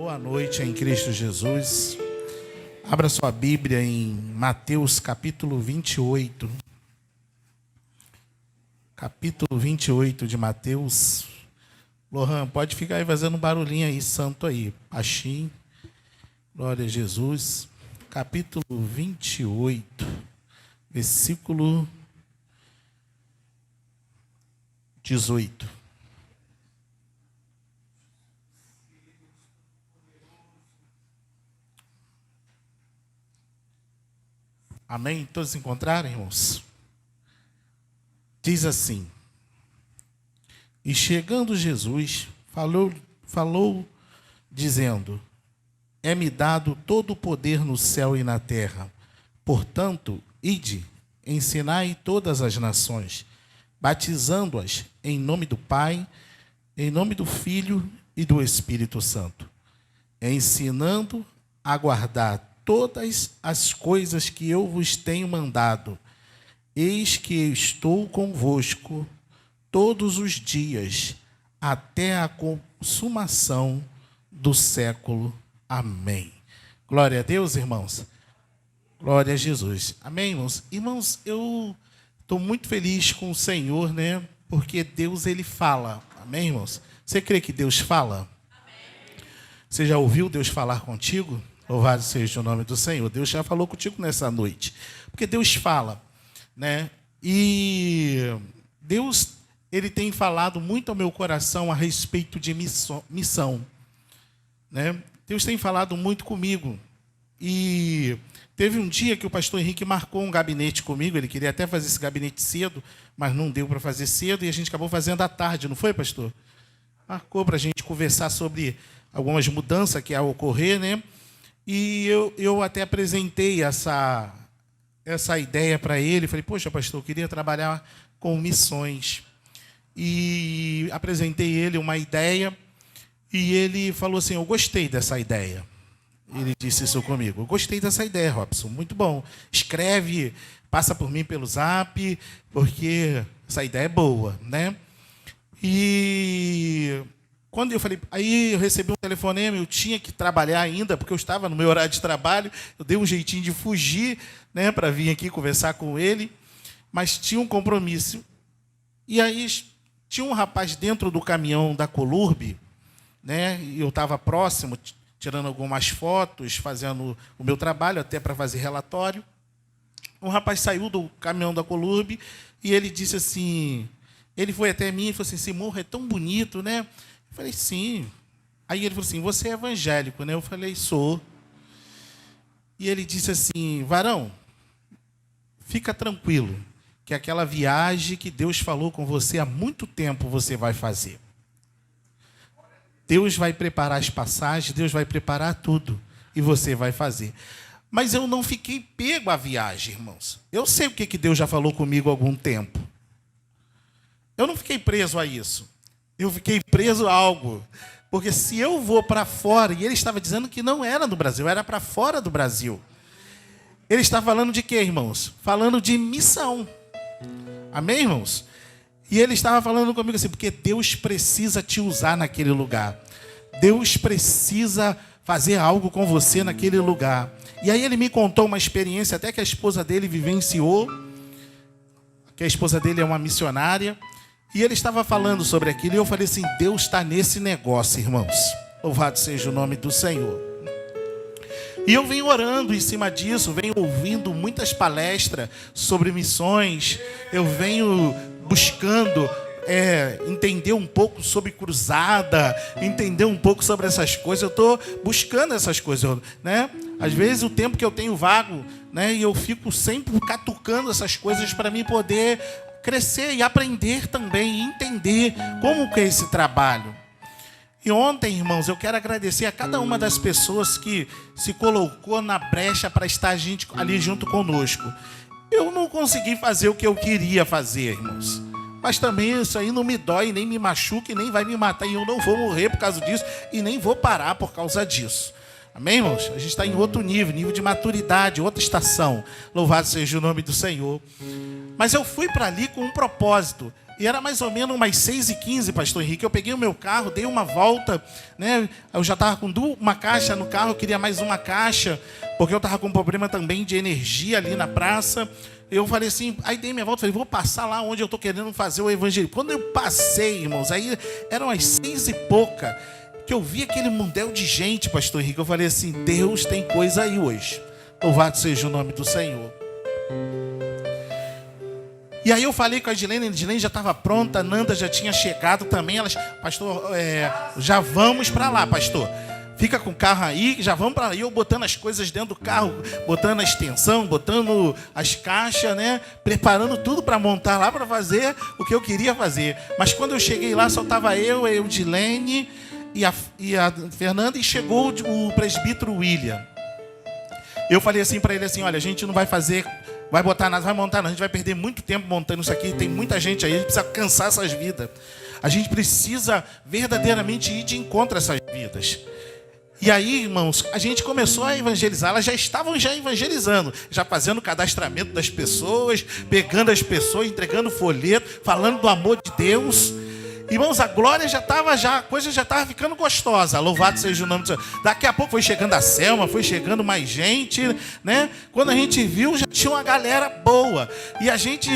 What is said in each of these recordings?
Boa noite em Cristo Jesus. Abra sua Bíblia em Mateus capítulo 28. Capítulo 28 de Mateus. Lohan, pode ficar aí fazendo um barulhinho aí, santo aí. Baixinho. Glória a Jesus. Capítulo 28, versículo 18. Amém? Todos encontraram, irmãos? Diz assim: E chegando Jesus, falou dizendo: É-me dado todo o poder no céu e na terra. Portanto, ide, ensinai todas as nações, batizando-as em nome do Pai, em nome do Filho e do Espírito Santo, ensinando a guardar todas as coisas que eu vos tenho mandado. Eis que eu estou convosco todos os dias, até a consumação do século. Amém. Glória a Deus, irmãos. Glória a Jesus. Amém, irmãos? Irmãos, eu estou muito feliz com o Senhor, né? Porque Deus, Ele fala. Amém, irmãos? Você crê que Deus fala? Amém. Você já ouviu Deus falar contigo? Louvado seja o nome do Senhor. Deus já falou contigo nessa noite. Porque Deus fala, né? E Deus, Ele tem falado muito ao meu coração a respeito de missão, né? Deus tem falado muito comigo. E teve um dia que o pastor Henrique marcou um gabinete comigo. Ele queria até fazer esse gabinete cedo, mas não deu para fazer cedo. E a gente acabou fazendo à tarde, não foi, pastor? Marcou para a gente conversar sobre algumas mudanças que ia ocorrer, né? E eu até apresentei essa ideia para ele. Falei, poxa, pastor, eu queria trabalhar com missões. E apresentei ele uma ideia. E ele falou assim, eu gostei dessa ideia. Ele disse isso comigo. Eu gostei dessa ideia, Robson, muito bom. Escreve, passa por mim pelo zap, porque essa ideia é boa, né? E quando eu falei, aí eu recebi um telefonema, eu tinha que trabalhar ainda, porque eu estava no meu horário de trabalho, eu dei um jeitinho de fugir, né, para vir aqui conversar com ele, mas tinha um compromisso. E aí tinha um rapaz dentro do caminhão da Colurb, né, e eu estava próximo, tirando algumas fotos, fazendo o meu trabalho, até para fazer relatório. Um rapaz saiu do caminhão da Colurb e ele disse assim, ele foi até mim e falou assim, esse morro é tão bonito, né? Eu falei, sim. Aí ele falou assim, você é evangélico, né? Eu falei, sou. E ele disse assim, varão, fica tranquilo, que aquela viagem que Deus falou com você há muito tempo você vai fazer. Deus vai preparar as passagens, Deus vai preparar tudo, e você vai fazer. Mas eu não fiquei pego à viagem, irmãos. Eu sei o que Deus já falou comigo há algum tempo. Eu não fiquei preso a isso. Eu fiquei preso a algo. Porque se eu vou para fora, e ele estava dizendo que não era no Brasil, era para fora do Brasil. Ele está falando de quê, irmãos? Falando de missão. Amém, irmãos? E ele estava falando comigo assim, porque Deus precisa te usar naquele lugar. Deus precisa fazer algo com você naquele lugar. E aí ele me contou uma experiência, até que a esposa dele vivenciou, que a esposa dele é uma missionária, e ele estava falando sobre aquilo, e eu falei assim, Deus está nesse negócio, irmãos. Louvado seja o nome do Senhor. E eu venho orando em cima disso, venho ouvindo muitas palestras sobre missões, eu venho buscando entender um pouco sobre cruzada, entender um pouco sobre essas coisas. Eu estou buscando essas coisas, né? Às vezes o tempo que eu tenho vago, né? E eu fico sempre catucando essas coisas para mim poder crescer e aprender também, e entender como que é esse trabalho. E ontem, irmãos, eu quero agradecer a cada uma das pessoas que se colocou na brecha para estar ali junto conosco. Eu não consegui fazer o que eu queria fazer, irmãos. Mas também isso aí não me dói, nem me machuca, e nem vai me matar. E eu não vou morrer por causa disso, e nem vou parar por causa disso. Amém, irmãos? A gente está em outro nível de maturidade, outra estação. Louvado seja o nome do Senhor. Mas eu fui para ali com um propósito. E era mais ou menos umas 6h15, pastor Henrique. Eu peguei o meu carro, dei uma volta, né? Eu já estava com uma caixa no carro, eu queria mais uma caixa, porque eu estava com um problema também de energia ali na praça. Eu falei assim, aí dei minha volta, falei, vou passar lá onde eu estou querendo fazer o evangelho. Quando eu passei, irmãos, aí eram as 6 e pouca, que eu vi aquele mundel de gente, pastor Henrique. Eu falei assim, Deus tem coisa aí hoje. Louvado seja o nome do Senhor. E aí eu falei com a Edilene já estava pronta, a Nanda já tinha chegado também. Elas, pastor, já vamos para lá, pastor. Fica com o carro aí, já vamos para lá. E eu botando as coisas dentro do carro, botando a extensão, botando as caixas, né? Preparando tudo para montar lá, para fazer o que eu queria fazer. Mas quando eu cheguei lá, só estava eu, a Edilene e a Fernanda, e chegou o presbítero William. Eu falei assim para ele assim, olha, a gente não vai fazer... Vai botar nada, vai montar nada. A gente vai perder muito tempo montando isso aqui. Tem muita gente aí, a gente precisa cansar essas vidas. A gente precisa verdadeiramente ir de encontro a essas vidas. E aí, irmãos, a gente começou a evangelizar. Elas já estavam evangelizando, já fazendo o cadastramento das pessoas, pegando as pessoas, entregando folheto, falando do amor de Deus. Irmãos, a glória a coisa já estava ficando gostosa. Louvado seja o nome do Senhor. Daqui a pouco foi chegando a Selma, foi chegando mais gente, né? Quando a gente viu, já tinha uma galera boa. E a gente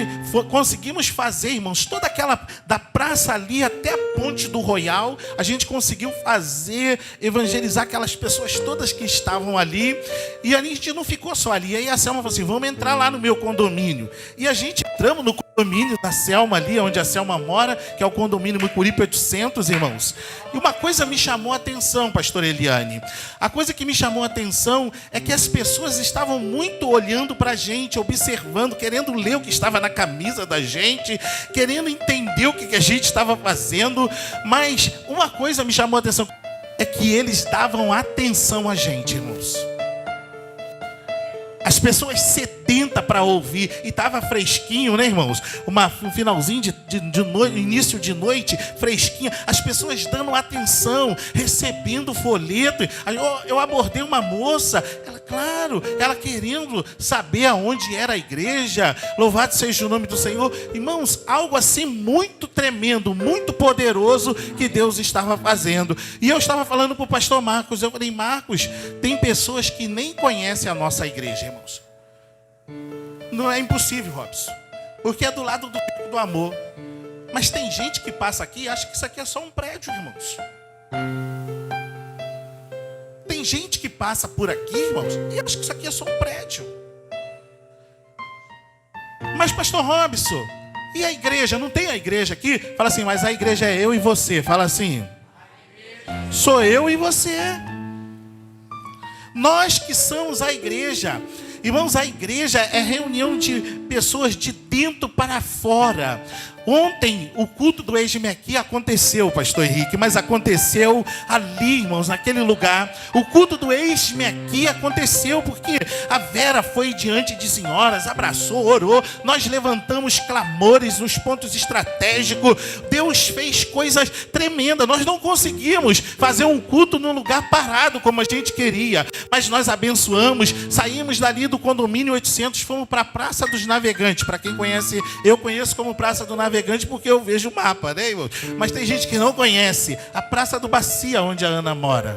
conseguimos fazer, irmãos, toda aquela, da praça ali até a ponte do Royal, a gente conseguiu fazer, evangelizar aquelas pessoas todas que estavam ali. E a gente não ficou só ali. Aí a Selma falou assim, vamos entrar lá no meu condomínio. E a gente entramos no condomínio da Selma ali, onde a Selma mora, que é o condomínio Mucuripe 800, irmãos. E uma coisa me chamou a atenção, pastor Eliane. A coisa que me chamou a atenção é que as pessoas estavam muito olhando para a gente, observando, querendo ler o que estava na camisa da gente, querendo entender o que a gente estava fazendo. Mas uma coisa me chamou a atenção, é que eles davam atenção a gente, irmãos. As pessoas sedentas para ouvir. E estava fresquinho, né, irmãos? Um finalzinho de noite, início de noite, fresquinha. As pessoas dando atenção, recebendo folheto. Aí eu abordei uma moça, ela querendo saber aonde era a igreja. Louvado seja o nome do Senhor. Irmãos, algo assim muito tremendo, muito poderoso que Deus estava fazendo. E eu estava falando para o pastor Marcos. Eu falei, Marcos, tem pessoas que nem conhecem a nossa igreja, irmãos. Não é impossível, Robson, porque é do lado do amor. Mas tem gente que passa aqui e acha que isso aqui é só um prédio, irmãos. Tem gente que passa por aqui, irmãos, e acha que isso aqui é só um prédio. Mas, pastor Robson, e a igreja? Não tem a igreja aqui? Fala assim, mas a igreja é eu e você. Fala assim, sou eu e você. Nós que somos a igreja. Irmãos, a igreja é reunião de pessoas de dentro para fora. Ontem, o culto do Eis-me Aqui aconteceu, pastor Henrique, mas aconteceu ali, irmãos, naquele lugar. O culto do Eis-me Aqui aconteceu porque a Vera foi diante de senhoras, abraçou, orou. Nós levantamos clamores nos pontos estratégicos. Deus fez coisas tremendas. Nós não conseguimos fazer um culto num lugar parado como a gente queria, mas nós abençoamos. Saímos dali do condomínio 800, fomos para a Praça dos Navegantes. Para quem conhece, eu conheço como Praça do Navegante porque eu vejo o mapa, né, irmão? Mas tem gente que não conhece a Praça do Bacia, onde a Ana mora.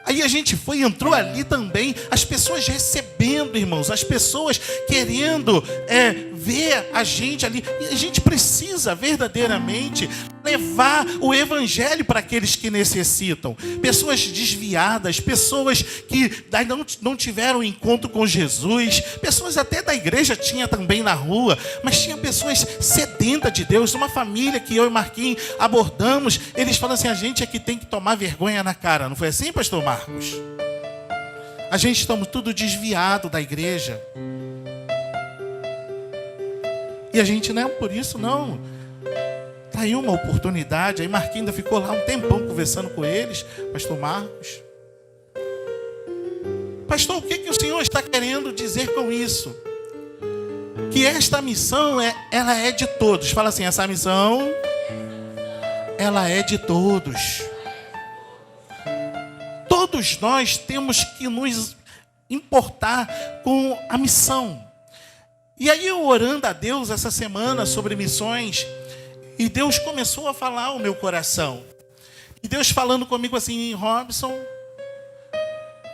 Aí a gente foi, entrou ali também, as pessoas recebendo, irmãos, as pessoas querendo ver a gente ali. E a gente precisa verdadeiramente levar o evangelho para aqueles que necessitam. Pessoas desviadas, pessoas que não tiveram encontro com Jesus, pessoas até da igreja tinha também na rua, mas tinha pessoas sedentas de Deus. Uma família que eu e Marquinhos abordamos, eles falam assim, a gente é que tem que tomar vergonha na cara. Não foi assim, pastor Marcos? A gente estamos tudo desviado da igreja. E a gente não é por isso, não. Está aí uma oportunidade. Aí Marquinhos ainda ficou lá um tempão conversando com eles. Pastor Marcos. Pastor, o que o Senhor está querendo dizer com isso? Que esta missão, ela é de todos. Fala assim, essa missão, ela é de todos. Todos nós temos que nos importar com a missão. E aí eu orando a Deus essa semana sobre missões, e Deus começou a falar ao meu coração. E Deus falando comigo assim: Robson,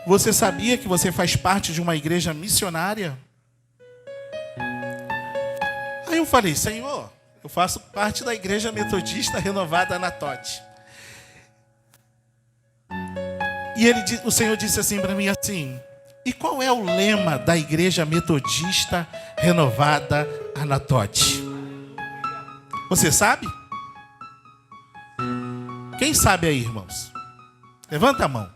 você sabia que você faz parte de uma igreja missionária? Aí eu falei: Senhor, eu faço parte da Igreja Metodista Renovada Anatote. E o Senhor disse assim para mim assim: e qual é o lema da Igreja Metodista Renovada Anatote? Você sabe? Quem sabe aí, irmãos? Levanta a mão.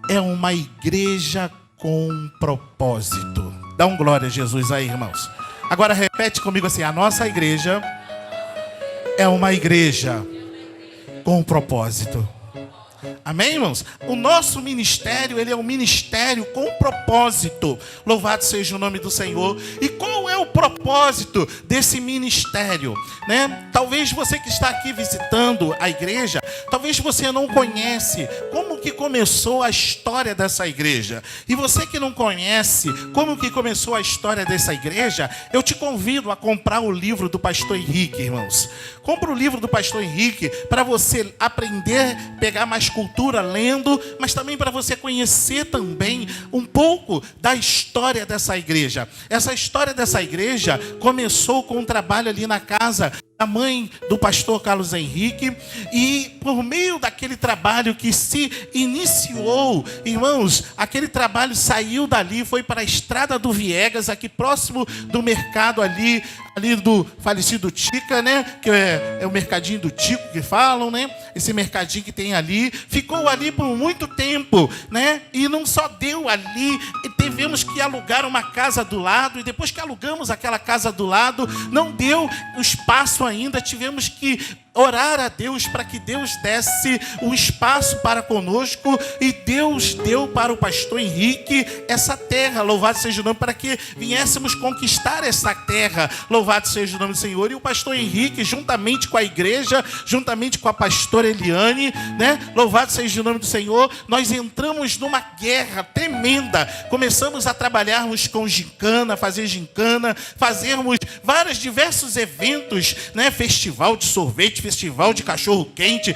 É uma igreja com propósito. Dá um glória a Jesus aí, irmãos. Agora repete comigo assim: a nossa igreja é uma igreja com propósito. Amém, irmãos? O nosso ministério, ele é um ministério com propósito. Louvado seja o nome do Senhor. E qual é o propósito desse ministério? Talvez você que está aqui visitando a igreja, talvez você não conhece como que começou a história dessa igreja. E você que não conhece como que começou a história dessa igreja, eu te convido a comprar o livro do pastor Henrique, irmãos. Compre o livro do pastor Henrique para você aprender, pegar mais cultura lendo, mas também para você conhecer também um pouco da história dessa igreja. Essa história dessa igreja começou com um trabalho ali na casa da mãe do pastor Carlos Henrique, e por meio daquele trabalho que se iniciou, irmãos, aquele trabalho saiu dali, foi para a Estrada do Viegas, aqui próximo do mercado ali do falecido Tica, que é o mercadinho do Tico que falam, esse mercadinho que tem ali, ficou ali por muito tempo, e não só deu ali, tivemos que alugar uma casa do lado, e depois que alugamos aquela casa do lado, não deu o espaço ainda, tivemos que orar a Deus para que Deus desse o espaço para conosco, e Deus deu para o pastor Henrique essa terra, louvado seja o nome, para que viéssemos conquistar essa terra, louvado seja o nome do Senhor. E o pastor Henrique, juntamente com a igreja, juntamente com a pastora Eliane, louvado seja o nome do Senhor, nós entramos numa guerra tremenda, começamos a trabalharmos com gincana, fazer gincana, fazermos diversos eventos, festival de sorvete, festival de cachorro-quente,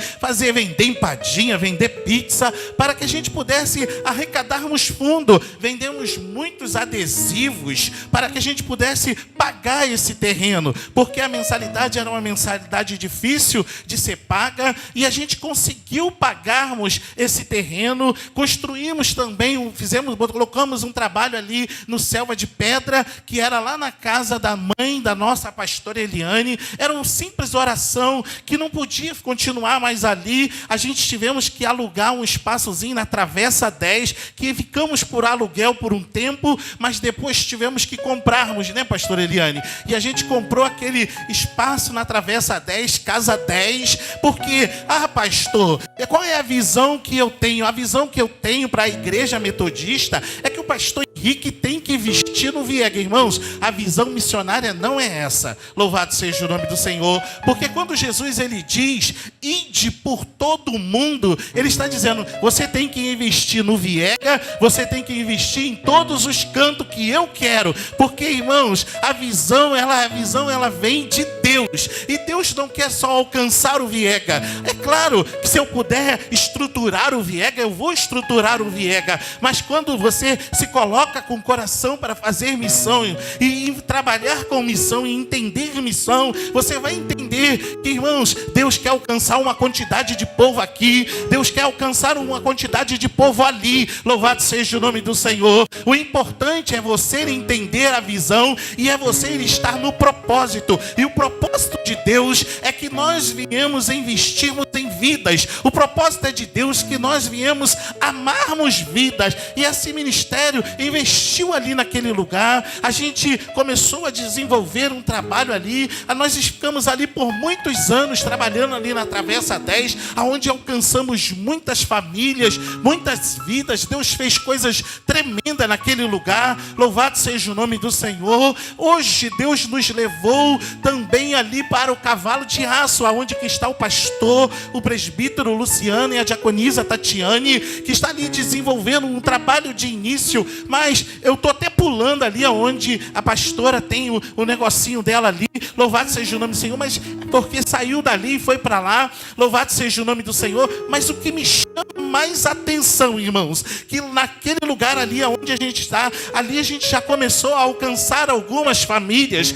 vender empadinha, vender pizza, para que a gente pudesse arrecadarmos fundo. Vendemos muitos adesivos para que a gente pudesse pagar esse terreno, porque a mensalidade era uma mensalidade difícil de ser paga, e a gente conseguiu pagarmos esse terreno, construímos também, colocamos um trabalho ali no Selva de Pedra, que era lá na casa da mãe da nossa pastora Eliane. Era uma simples oração que não podia continuar mais ali. A gente tivemos que alugar um espaçozinho na Travessa 10, que ficamos por aluguel por um tempo, mas depois tivemos que comprarmos, pastora Eliane? E a gente comprou aquele espaço na Travessa 10, Casa 10, porque, pastor, qual é a visão que eu tenho? A visão que eu tenho para a igreja metodista é que o pastor Henrique tem que vestir no Viegas. Irmãos, a visão missionária não é essa. Louvado seja o nome do Senhor. Porque quando Jesus ele diz, ide por todo o mundo, ele está dizendo, você tem que investir no Viega, você tem que investir em todos os cantos que eu quero. Porque, irmãos, a visão ela vem de Deus. E Deus não quer só alcançar o Viega. É claro que se eu puder estruturar o Viega, eu vou estruturar o Viega. Mas quando você se coloca com o coração para fazer missão e trabalhar com missão e entender missão, você vai entender que, irmãos, Deus quer alcançar uma quantidade de povo aqui, Deus quer alcançar uma quantidade de povo ali. Louvado seja o nome do Senhor. O importante é você entender a visão e é você estar no propósito. E o propósito de Deus é que nós viemos investirmos em vidas. O propósito é de Deus que nós viemos amarmos vidas. E esse ministério investiu ali naquele lugar. A gente começou a desenvolver um trabalho ali. Nós ficamos ali por muitos anos trabalhando ali na Travessa 10, onde alcançamos muitas famílias, muitas vidas. Deus fez coisas tremendas naquele lugar. Louvado seja o nome do Senhor. Hoje Deus nos levou também ali para o Cavalo de Aço, aonde que está o pastor, o presbítero Luciano e a diaconisa Tatiane, que está ali desenvolvendo um trabalho de início, mas eu estou até pulando ali onde a pastora tem o negocinho dela ali, louvado seja o nome do Senhor, mas porque saiu dali e foi para lá, louvado seja o nome do Senhor. Mas o que me chama mais atenção, irmãos, que naquele lugar ali onde a gente está, ali a gente já começou a alcançar algumas famílias,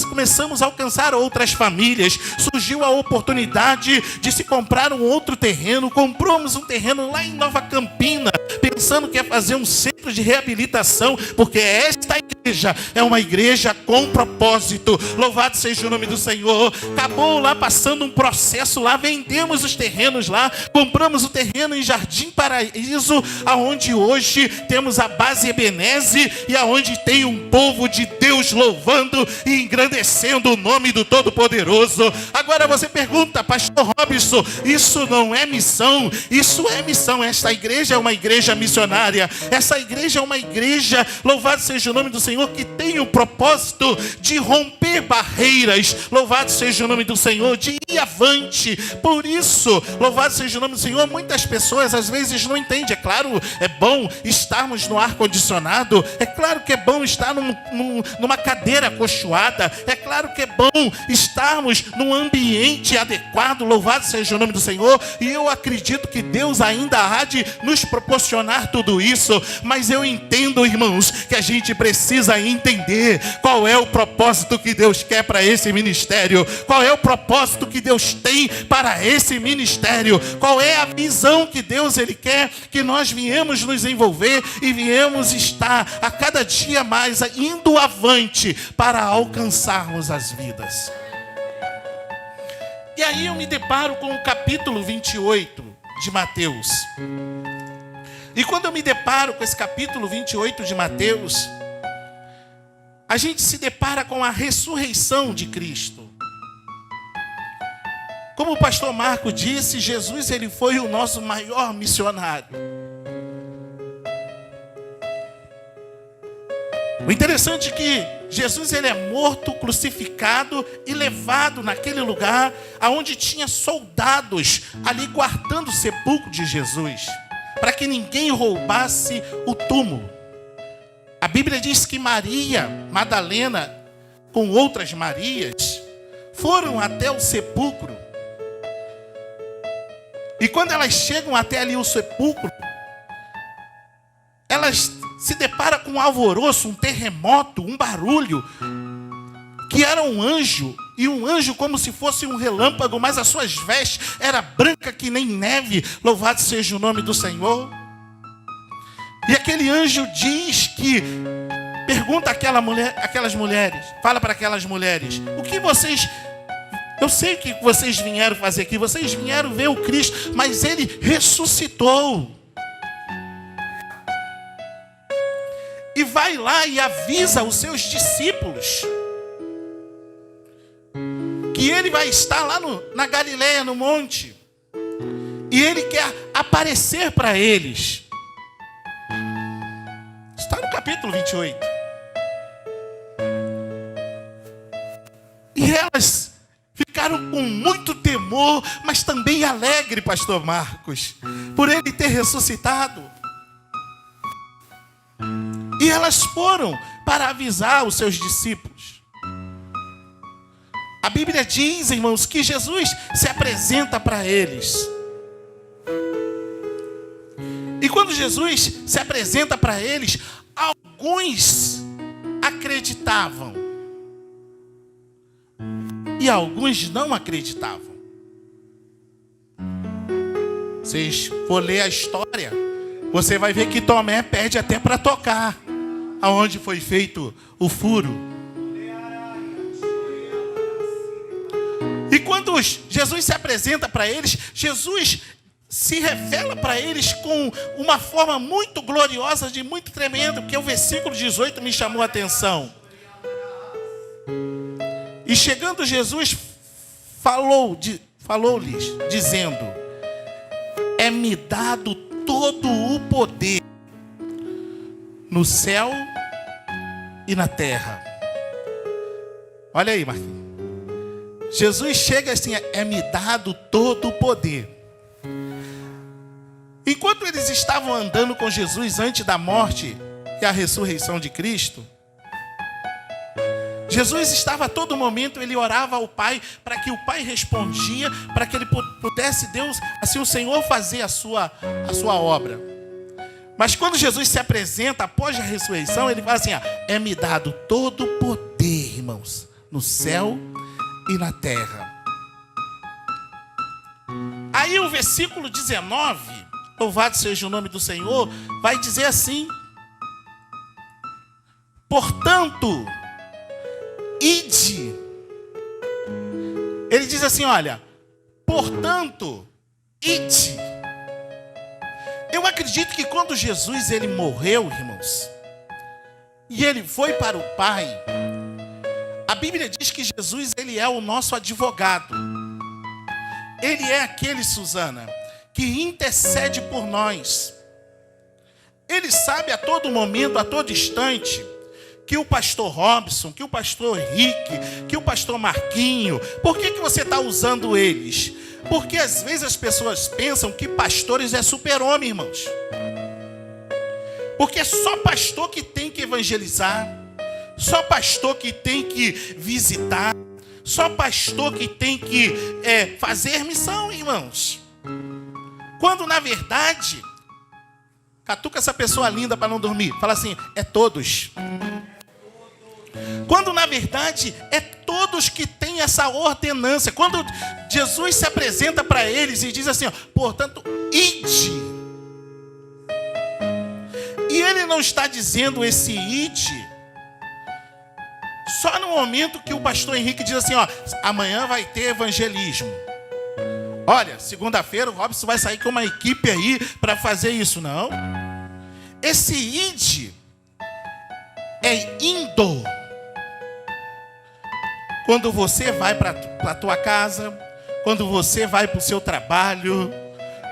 começamos a alcançar outras famílias, surgiu a oportunidade de se comprar um outro terreno, compramos um terreno lá em Nova Campina, pensando que ia fazer um centro de reabilitação, porque esta igreja é uma igreja com propósito, louvado seja o nome do Senhor. Acabou lá passando um processo lá, vendemos os terrenos lá, compramos o terreno em Jardim Paraíso, aonde hoje temos a base Ebeneze e aonde tem um povo de Deus louvando e engrandecendo o nome do Todo-Poderoso. Agora você pergunta, pastor Robson, isso não é missão? Isso é missão. Esta igreja é uma igreja missionária, essa igreja é uma igreja, louvado seja o nome do Senhor, que tem o propósito de romper barreiras, louvado seja o nome do Senhor, de ir avante. Por isso, louvado seja o nome do Senhor, muitas pessoas às vezes não entendem. É claro, é bom estarmos no ar-condicionado, é claro que é bom estar numa cadeira acolchoada, é claro que é bom estarmos num ambiente adequado, louvado seja o nome do Senhor, e eu acredito que Deus ainda há de nos proporcionar tudo isso, mas eu entendo, irmãos, que a gente precisa entender qual é o propósito que Deus quer para esse ministério, qual é o propósito que Deus tem para esse ministério, qual é a visão que Deus Ele quer que nós viemos nos envolver e viemos estar a cada dia mais indo avante para alcançarmos as vidas. E aí eu me deparo com o capítulo 28 de Mateus. E quando eu me deparo com esse capítulo 28 de Mateus, a gente se depara com a ressurreição de Cristo. Como o pastor Marco disse, Jesus ele foi o nosso maior missionário. O interessante é que Jesus ele é morto, crucificado e levado naquele lugar onde tinha soldados ali guardando o sepulcro de Jesus, para que ninguém roubasse o túmulo. A Bíblia diz que Maria Madalena, com outras Marias, foram até o sepulcro. E quando elas chegam até ali o sepulcro, elas se deparam com um alvoroço, um terremoto, um barulho, que era um anjo, e um anjo como se fosse um relâmpago, mas as suas vestes era branca que nem neve, louvado seja o nome do Senhor. E aquele anjo diz que, pergunta aquelas mulheres, fala para aquelas mulheres, o que vocês... Eu sei o que vocês vieram fazer aqui. Vocês vieram ver o Cristo, mas Ele ressuscitou. E vai lá e avisa os seus discípulos que Ele vai estar lá na Galileia, no monte. E Ele quer aparecer para eles. Está no capítulo 28. E elas ficaram com muito temor, mas também alegre, pastor Marcos, por Ele ter ressuscitado. E elas foram para avisar os seus discípulos. A Bíblia diz, irmãos, que Jesus se apresenta para eles. E quando Jesus se apresenta para eles, alguns acreditavam. E alguns não acreditavam. Vocês for ler a história, você vai ver que Tomé pede até para tocar aonde foi feito o furo. E quando Jesus se apresenta para eles, Jesus se revela para eles com uma forma muito gloriosa, de muito tremendo, que o versículo 18 me chamou a atenção. E chegando Jesus, falou-lhes, dizendo: é-me dado todo o poder no céu e na terra. Olha aí, Marquinhos. Jesus chega assim, é-me dado todo o poder. Enquanto eles estavam andando com Jesus antes da morte e a ressurreição de Cristo, Jesus estava a todo momento, ele orava ao Pai, para que o Pai respondia, para que ele pudesse, Deus, assim o Senhor fazer a sua obra. Mas quando Jesus se apresenta após a ressurreição, ele fala assim, é-me dado todo o poder, irmãos, no céu e na terra. Aí o versículo 19, louvado seja o nome do Senhor, vai dizer assim: portanto, ide. Ele diz assim, olha, portanto, ide. Eu acredito que quando Jesus ele morreu, irmãos, e ele foi para o Pai, a Bíblia diz que Jesus ele é o nosso advogado. Ele é aquele, Susana, que intercede por nós. Ele sabe a todo momento, a todo instante, que o pastor Robson, que o pastor Henrique, que o pastor Marquinho, por que você está usando eles? Porque às vezes as pessoas pensam que pastores é super-homem, irmãos. Porque é só pastor que tem que evangelizar, só pastor que tem que visitar, só pastor que tem que fazer missão, irmãos. Quando na verdade, catuca essa pessoa linda para não dormir, fala assim, é todos. Quando na verdade é todos que têm essa ordenança. Quando Jesus se apresenta para eles e diz assim, portanto, ide. E ele não está dizendo esse ide só no momento que o pastor Henrique diz assim, amanhã vai ter evangelismo. Olha, segunda-feira o Robson vai sair com uma equipe aí para fazer isso. Não. Esse ide é indo. Quando você vai para a tua casa, quando você vai para o seu trabalho,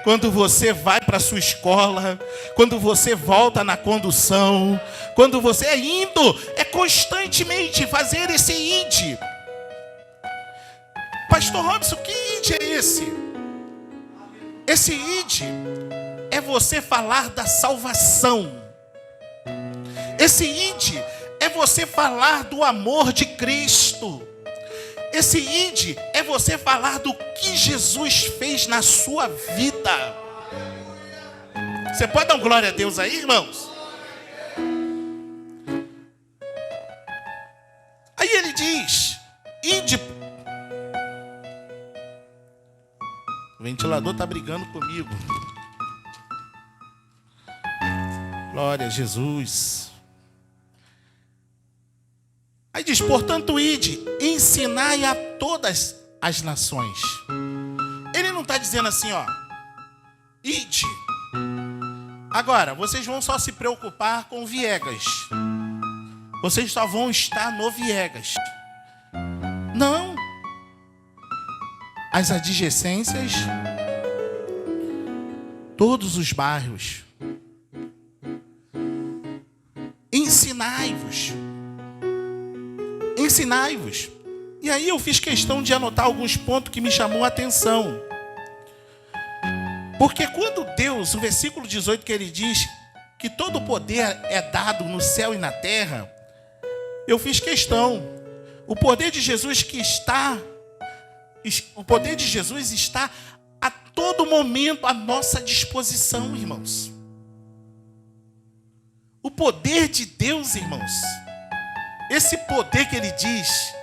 quando você vai para a sua escola, quando você volta na condução, quando você é indo, é constantemente fazer esse ide. Pastor Robson, que ide é esse? Esse ide é você falar da salvação. Esse ide é você falar do amor de Cristo. Esse ide é você falar do que Jesus fez na sua vida. Você pode dar um glória a Deus aí, irmãos? Aí ele diz, ide. O ventilador está brigando comigo. Glória a Jesus. Aí diz, portanto, ide, ensinai a todas as nações. Ele não está dizendo assim, ide. Agora, vocês vão só se preocupar com Viegas. Vocês só vão estar no Viegas. Não. As adjacências, todos os bairros. Ensinai-vos. Ensinai-vos. E aí eu fiz questão de anotar alguns pontos que me chamou a atenção. Porque quando Deus, o versículo 18 que ele diz que todo o poder é dado no céu e na terra, eu fiz questão. O poder de Jesus o poder de Jesus está a todo momento à nossa disposição, irmãos. O poder de Deus, irmãos, esse poder que ele diz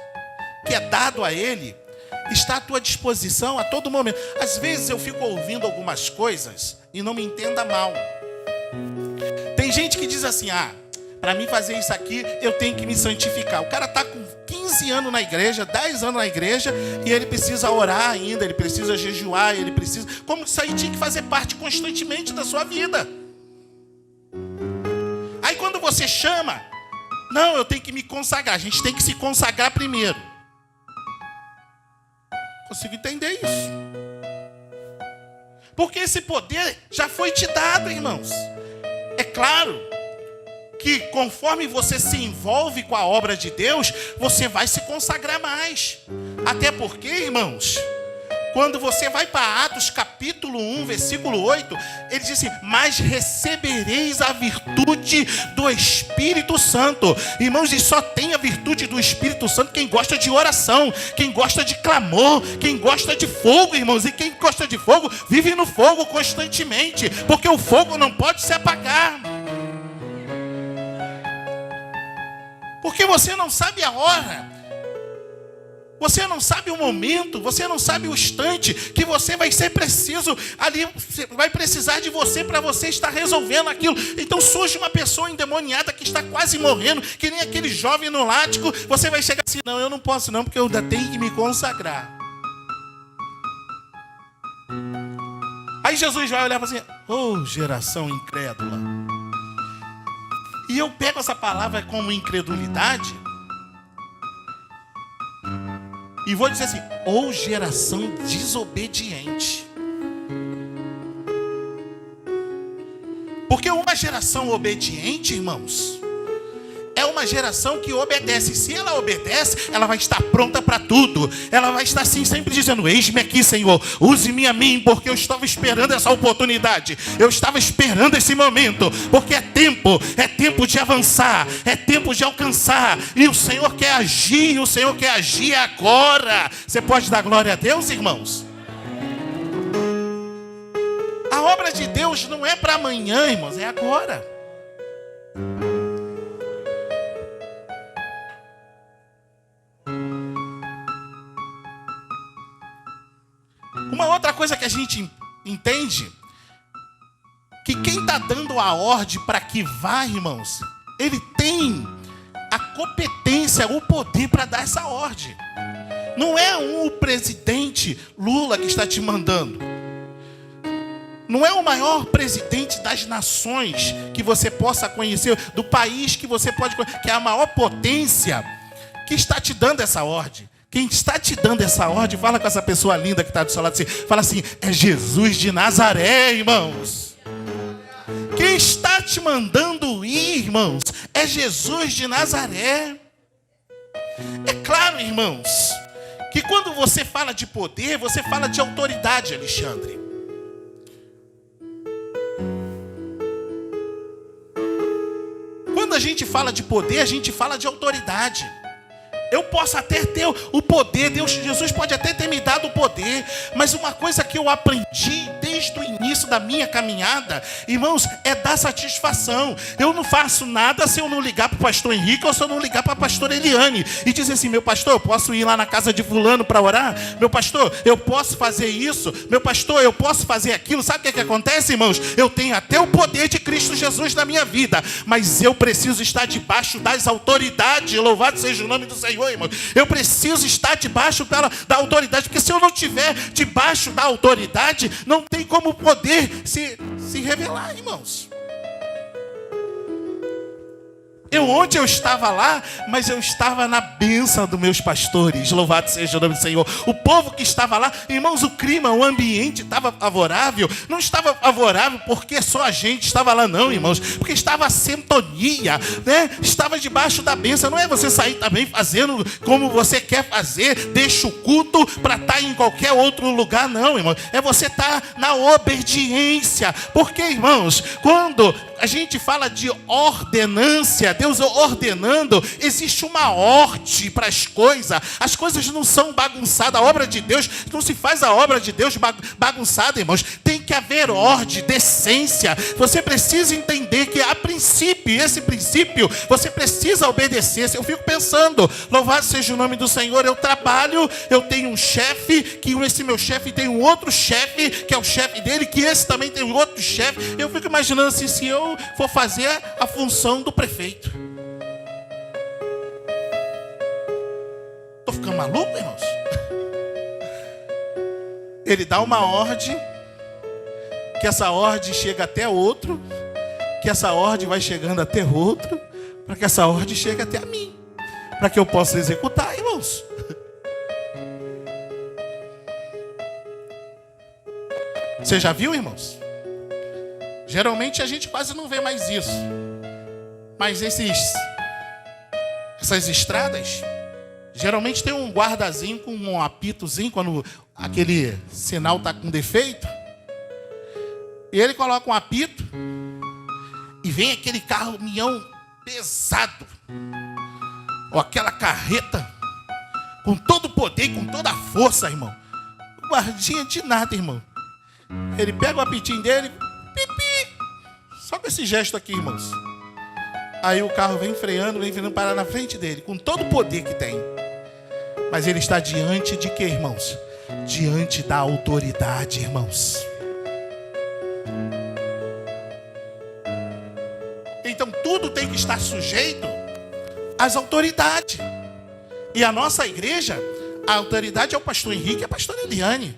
que é dado a ele, está à tua disposição a todo momento. Às vezes eu fico ouvindo algumas coisas e não me entenda mal. Tem gente que diz assim, para mim fazer isso aqui, eu tenho que me santificar. O cara está com 15 anos na igreja, 10 anos na igreja, e ele precisa orar ainda, ele precisa jejuar, ele precisa... Como isso aí tinha que fazer parte constantemente da sua vida. Aí quando você chama, não, eu tenho que me consagrar. A gente tem que se consagrar primeiro. Consigo entender isso. Porque esse poder já foi te dado, irmãos. É claro que conforme você se envolve com a obra de Deus, você vai se consagrar mais. Até porque, irmãos, quando você vai para Atos capítulo 1, versículo 8, ele diz assim: mas recebereis a virtude do Espírito Santo. Irmãos, e só tem a virtude do Espírito Santo quem gosta de oração, quem gosta de clamor, quem gosta de fogo, irmãos. E quem gosta de fogo, vive no fogo constantemente, porque o fogo não pode se apagar. Porque você não sabe a hora, você não sabe o momento, você não sabe o instante que você vai ser preciso ali, vai precisar de você para você estar resolvendo aquilo. Então surge uma pessoa endemoniada que está quase morrendo, que nem aquele jovem no látigo. Você vai chegar assim: não, eu não posso não, porque eu ainda tenho que me consagrar. Aí Jesus vai olhar e falar assim: oh, geração incrédula. E eu pego essa palavra como incredulidade e vou dizer assim: ou geração desobediente. Porque uma geração obediente, irmãos, é uma geração que obedece. Se ela obedece, ela vai estar pronta para tudo. Ela vai estar assim, sempre dizendo: eis-me aqui, Senhor, use-me a mim, porque eu estava esperando essa oportunidade. Eu estava esperando esse momento, porque é tempo de avançar, é tempo de alcançar. E o Senhor quer agir, o Senhor quer agir agora. Você pode dar glória a Deus, irmãos? A obra de Deus não é para amanhã, irmãos, é agora. Uma outra coisa que a gente entende, que quem está dando a ordem para que vá, irmãos, ele tem a competência, o poder para dar essa ordem. Não é o presidente Lula que está te mandando. Não é o maior presidente das nações que você possa conhecer, do país que você pode conhecer, que é a maior potência, que está te dando essa ordem. Quem está te dando essa ordem, fala com essa pessoa linda que está do seu lado assim, fala assim: é Jesus de Nazaré, irmãos. Quem está te mandando ir, irmãos, é Jesus de Nazaré. É claro, irmãos, que quando você fala de poder, você fala de autoridade, Alexandre. Quando a gente fala de poder, a gente fala de autoridade. Eu posso até ter o poder, Jesus pode até ter me dado o poder, mas uma coisa que eu aprendi desde o início da minha caminhada, irmãos, é dar satisfação. Eu não faço nada se eu não ligar para o pastor Henrique ou se eu não ligar para a pastora Eliane e dizer assim: meu pastor, eu posso ir lá na casa de fulano para orar? Meu pastor, eu posso fazer isso? Meu pastor, eu posso fazer aquilo? Sabe o que acontece, irmãos? Eu tenho até o poder de Cristo Jesus na minha vida, mas eu preciso estar debaixo das autoridades. Louvado seja o nome do Senhor. Irmão, eu preciso estar debaixo da autoridade, porque se eu não estiver debaixo da autoridade, não tem como poder se revelar, irmãos. Ontem eu estava lá, mas eu estava na bênção dos meus pastores. Louvado seja o nome do Senhor. O povo que estava lá, irmãos, o clima, o ambiente estava favorável. Não estava favorável porque só a gente estava lá, não, irmãos. Porque estava a sintonia, né? Estava debaixo da bênção. Não é você sair também fazendo como você quer fazer, deixa o culto para estar em qualquer outro lugar, não, irmão. É você estar na obediência. Porque, irmãos, quando a gente fala de ordenância, Deus ordenando, existe uma ordem para as coisas não são bagunçadas. A obra de Deus, não se faz a obra de Deus bagunçada, irmãos. Tem que haver ordem, decência. Você precisa entender que há princípio, e esse princípio você precisa obedecer. Eu fico pensando, louvado seja o nome do Senhor, eu trabalho, eu tenho um chefe, que esse meu chefe tem um outro chefe, que é o chefe dele, que esse também tem um outro chefe. Eu fico imaginando assim, se eu for fazer a função do prefeito. Estou ficando maluco, irmãos? Ele dá uma ordem, que essa ordem chega até outro, que essa ordem vai chegando até outro, para que essa ordem chegue até a mim, para que eu possa executar, irmãos. Você já viu, irmãos? Geralmente a gente quase não vê mais isso. Mas essas estradas, Geralmente tem um guardazinho com um apitozinho quando aquele sinal está com defeito. E ele coloca um apito e vem aquele caminhão pesado, ou aquela carreta com todo o poder e com toda a força, irmão. O guardinha de nada, irmão. Ele pega o apitinho dele, pipi, só com esse gesto aqui, irmãos. Aí o carro vem freando parar na frente dele, com todo o poder que tem. Mas ele está diante de quê, irmãos? Diante da autoridade, irmãos. Então tudo tem que estar sujeito às autoridades. E a nossa igreja, a autoridade é o pastor Henrique e a pastora Eliane.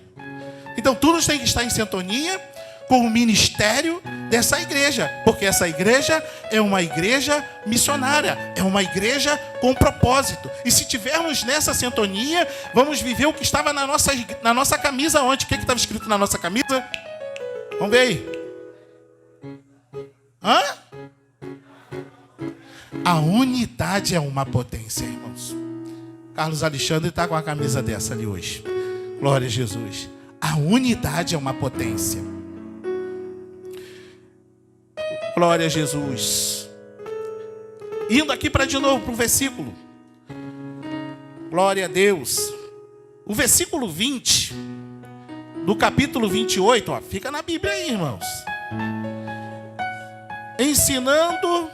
Então tudo tem que estar em sintonia com o ministério dessa igreja, porque essa igreja é uma igreja missionária, é uma igreja com propósito. E se tivermos nessa sintonia, vamos viver o que estava na nossa camisa ontem. O que estava escrito na nossa camisa? Vamos ver aí. Hã? A unidade é uma potência, irmãos. Carlos Alexandre está com a camisa dessa ali hoje. Glória a Jesus. A unidade é uma potência. Glória a Jesus. Indo aqui para de novo para o versículo. Glória a Deus. O versículo 20 do capítulo 28, ó, fica na Bíblia aí, irmãos. Ensinando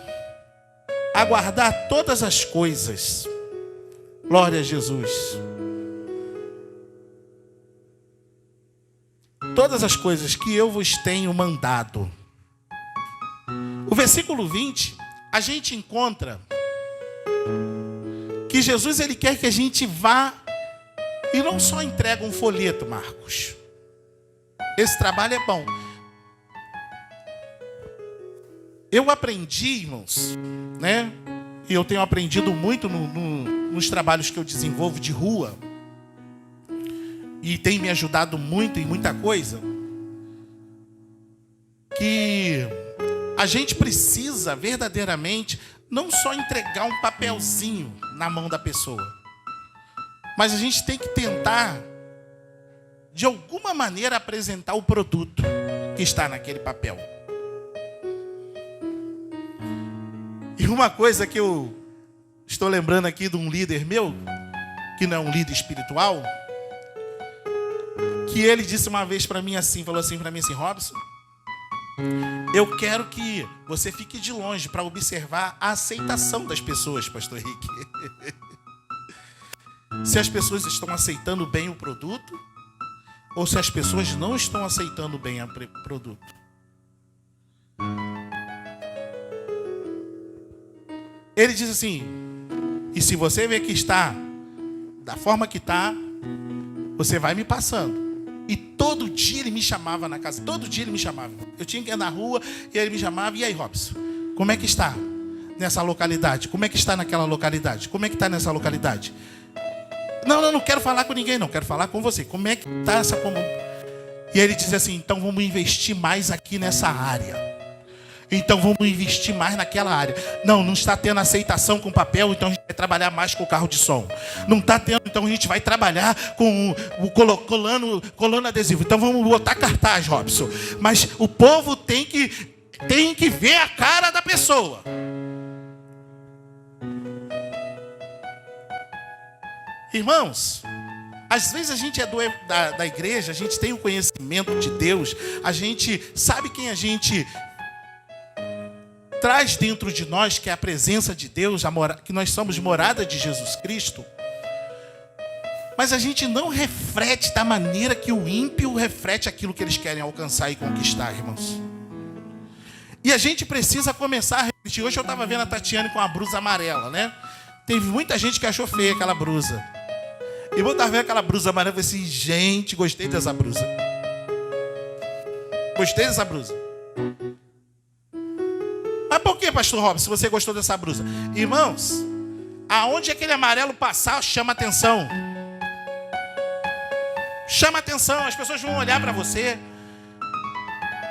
a guardar todas as coisas. Glória a Jesus. Todas as coisas que eu vos tenho mandado. O versículo 20, a gente encontra que Jesus, ele quer que a gente vá e não só entrega um folheto, Marcos. Esse trabalho é bom. Eu aprendi, irmãos, né? E eu tenho aprendido muito nos trabalhos que eu desenvolvo de rua. E tem me ajudado muito em muita coisa. Que a gente precisa verdadeiramente não só entregar um papelzinho na mão da pessoa, mas a gente tem que tentar, de alguma maneira, apresentar o produto que está naquele papel. E uma coisa que eu estou lembrando aqui de um líder meu, que não é um líder espiritual, que ele disse uma vez para mim assim, falou assim para mim assim: Robson, eu quero que você fique de longe para observar a aceitação das pessoas, pastor Henrique. Se as pessoas estão aceitando bem o produto, ou se as pessoas não estão aceitando bem o produto. Ele diz assim: e se você vê que está da forma que está, você vai me passando. E todo dia ele me chamava na casa, todo dia ele me chamava. Eu tinha que ir na rua e ele me chamava: e aí, Robson, como é que está nessa localidade? Como é que está naquela localidade? Como é que está nessa localidade? Não quero falar com ninguém, não, quero falar com você. Como é que está essa comunidade? E ele diz assim: então vamos investir mais aqui nessa área. Então vamos investir mais naquela área. Não está tendo aceitação com papel, então a gente vai trabalhar mais com o carro de som. Não está tendo, então a gente vai trabalhar com o colando adesivo. Então vamos botar cartaz, Robson. Mas o povo tem que ver a cara da pessoa. Irmãos, às vezes a gente é da igreja, a gente tem o conhecimento de Deus, a gente sabe quem a gente traz dentro de nós, que é a presença de Deus, que nós somos morada de Jesus Cristo. Mas a gente não reflete da maneira que o ímpio reflete aquilo que eles querem alcançar e conquistar, irmãos. E a gente precisa começar a refletir. Hoje eu estava vendo a Tatiane com a blusa amarela, né? Teve muita gente que achou feia aquela blusa. E eu estava vendo aquela blusa amarela e falei assim: gente, gostei dessa blusa. Gostei dessa blusa. Mas por que, pastor Robson, se você gostou dessa blusa? Irmãos, aonde aquele amarelo passar, chama atenção. Chama atenção, as pessoas vão olhar para você.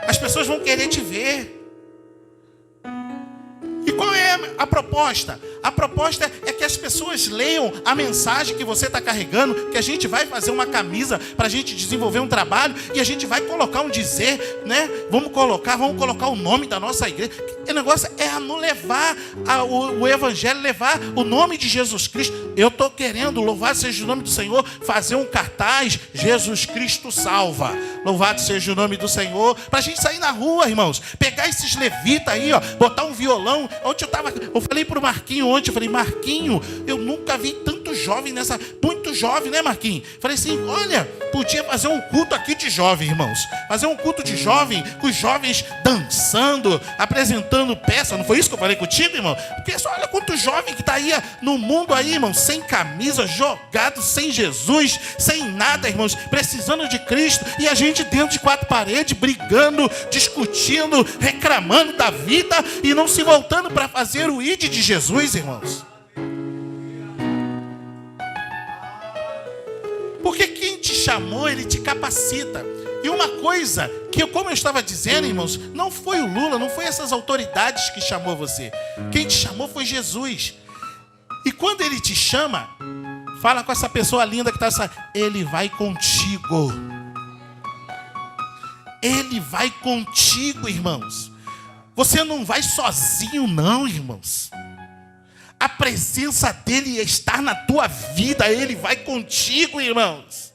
As pessoas vão querer te ver. E qual é a proposta? A proposta é que as pessoas leiam a mensagem que você está carregando, que a gente vai fazer uma camisa para a gente desenvolver um trabalho e a gente vai colocar um dizer, né? Vamos colocar o nome da nossa igreja. O negócio é levar o evangelho, levar o nome de Jesus Cristo. Eu estou querendo, louvado seja o nome do Senhor, fazer um cartaz, Jesus Cristo salva. Louvado seja o nome do Senhor, para a gente sair na rua, irmãos, pegar esses levitas aí, ó, botar um violão. Eu falei para o Marquinho ontem, eu falei, Marquinho, eu nunca vi tanto jovem muito jovem, né, Marquinho? Falei assim, olha, podia fazer um culto aqui de jovem, irmãos, fazer um culto de jovem, com os jovens dançando, apresentando peça. Não foi isso que eu falei contigo, irmão? Porque só olha quanto jovem que está aí no mundo aí, irmão, sem camisa, jogado, sem Jesus, sem nada, irmãos, precisando de Cristo, e a gente dentro de quatro paredes, brigando, discutindo, reclamando da vida e não se voltando para fazer o ID de Jesus, irmãos. Porque quem te chamou, ele te capacita. E uma coisa que, como eu estava dizendo, irmãos, não foi o Lula, não foi essas autoridades que chamou você. Quem te chamou foi Jesus. E quando ele te chama, fala com essa pessoa linda que está, ele vai contigo. Ele vai contigo, irmãos. Você não vai sozinho, não, irmãos. A presença dele está na tua vida. Ele vai contigo, irmãos.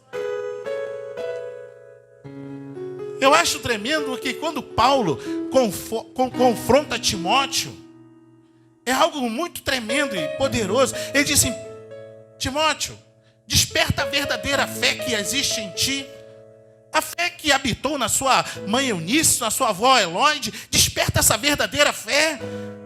Eu acho tremendo que quando Paulo confronta Timóteo, é algo muito tremendo e poderoso. Ele diz assim, Timóteo, desperta a verdadeira fé que existe em ti. A fé que habitou na sua mãe Eunice, na sua avó Eloide, desperta essa verdadeira fé.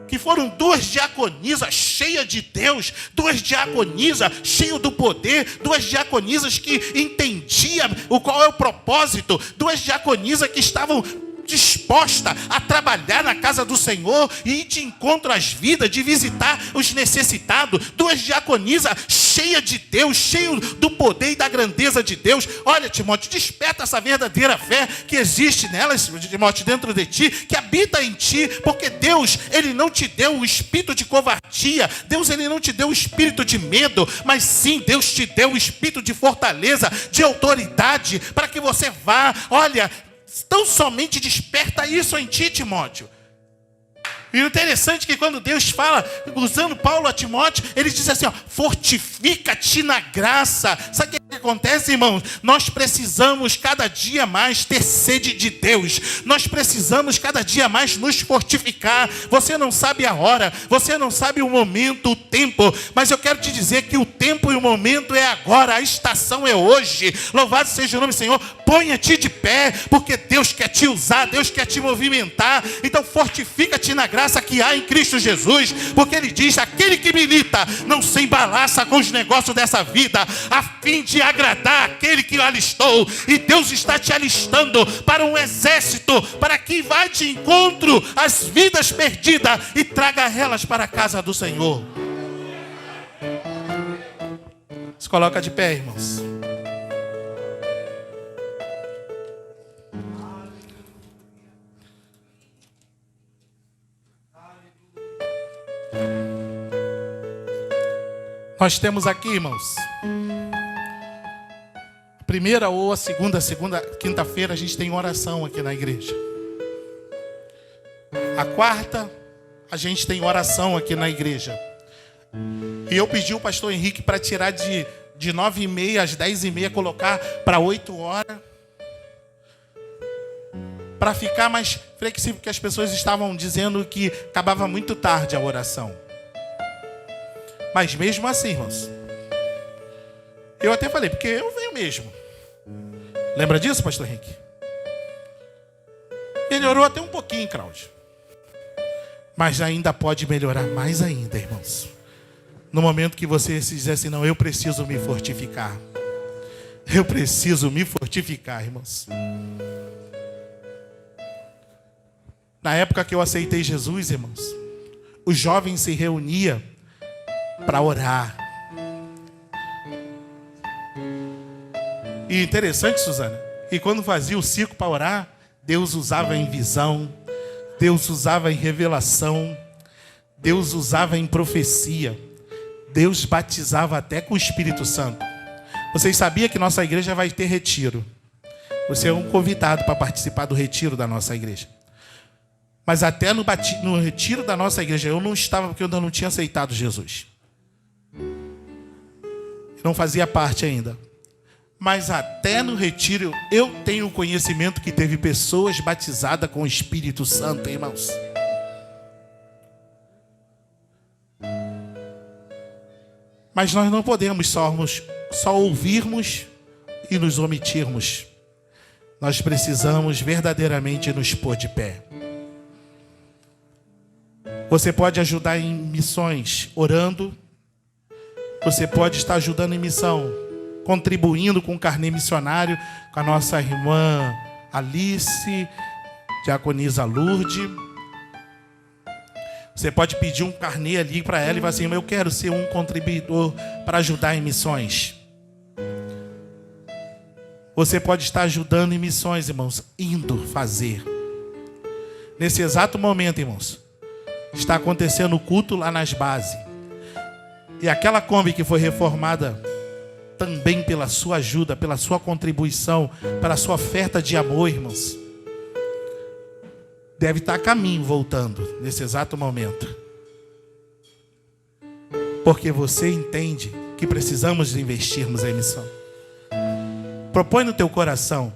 Que foram duas diaconisas cheias de Deus, duas diaconisas cheias do poder, duas diaconisas que entendiam qual é o propósito, duas diaconisas que estavam disposta a trabalhar na casa do Senhor e ir de encontro às vidas, de visitar os necessitados, duas diaconisas cheias de Deus, cheias do poder e da grandeza de Deus. Olha, Timóteo, desperta essa verdadeira fé que existe nelas, Timóteo, dentro de ti, que habita em ti, porque Deus, ele não te deu o espírito de covardia, Deus, ele não te deu o espírito de medo, mas sim, Deus te deu o espírito de fortaleza, de autoridade, para que você vá, olha, tão somente desperta isso em ti, Timóteo. E o interessante é que quando Deus fala, usando Paulo a Timóteo, ele diz assim, ó, fortifica-te na graça. Sabe o que acontece, irmãos? Nós precisamos cada dia mais ter sede de Deus. Nós precisamos cada dia mais nos fortificar. Você não sabe a hora, você não sabe o momento, o tempo, mas eu quero te dizer que o tempo e o momento é agora, a estação é hoje. Louvado seja o nome do Senhor. Ponha-te de pé, porque Deus quer te usar, Deus quer te movimentar. Então fortifica-te na graça que há em Cristo Jesus, porque ele diz, aquele que milita não se embalaça com os negócios dessa vida, a fim de agradar aquele que o alistou. E Deus está te alistando para um exército, para que vá de encontro às vidas perdidas e traga elas para a casa do Senhor. Se coloca de pé, irmãos. Nós temos aqui, irmãos, a primeira ou a segunda, quinta-feira a gente tem oração aqui na igreja. A quarta, a gente tem oração aqui na igreja. E eu pedi ao pastor Henrique para tirar de 9h30 às 10h30, colocar para 8 horas. Para ficar mais flexível, porque as pessoas estavam dizendo que acabava muito tarde a oração. Mas mesmo assim, irmãos, eu até falei, porque eu venho mesmo. Lembra disso, pastor Henrique? Melhorou até um pouquinho, Cláudio. Mas ainda pode melhorar mais ainda, irmãos. No momento que você se dizer assim, não, eu preciso me fortificar. Eu preciso me fortificar, irmãos. Na época que eu aceitei Jesus, irmãos, os jovens se reuniam para orar. E interessante, Suzana, que quando fazia o ciclo para orar, Deus usava em visão, Deus usava em revelação, Deus usava em profecia. Deus batizava até com o Espírito Santo. Vocês sabiam que nossa igreja vai ter retiro? Você é um convidado para participar do retiro da nossa igreja. Mas até no retiro da nossa igreja, eu não estava porque eu ainda não tinha aceitado Jesus. Não fazia parte ainda. Mas até no retiro, eu tenho conhecimento que teve pessoas batizadas com o Espírito Santo, irmãos. Mas nós não podemos só ouvirmos e nos omitirmos. Nós precisamos verdadeiramente nos pôr de pé. Você pode ajudar em missões orando. Você pode estar ajudando em missão, contribuindo com o carnê missionário, com a nossa irmã Alice, diaconisa Lourdes. Você pode pedir um carnê ali para ela e falar assim: eu quero ser um contribuidor para ajudar em missões. Você pode estar ajudando em missões, irmãos, indo fazer. Nesse exato momento, irmãos, está acontecendo o culto lá nas bases. E aquela Kombi que foi reformada também pela sua ajuda, pela sua contribuição, pela sua oferta de amor, irmãos, deve estar a caminho voltando nesse exato momento. Porque você entende que precisamos investirmos em missão. Propõe no teu coração,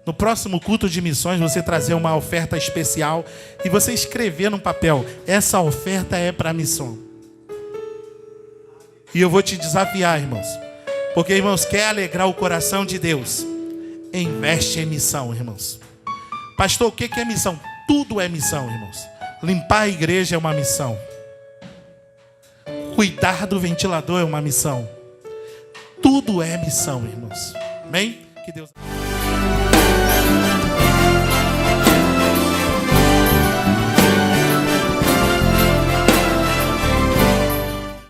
no próximo culto de missões, você trazer uma oferta especial e você escrever no papel: essa oferta é para a missão. E eu vou te desafiar, irmãos, porque, irmãos, quer alegrar o coração de Deus, investe em missão, irmãos. Pastor, o que é missão? Tudo é missão, irmãos. Limpar a igreja é uma missão. Cuidar do ventilador é uma missão. Tudo é missão, irmãos. Amém? Que Deus...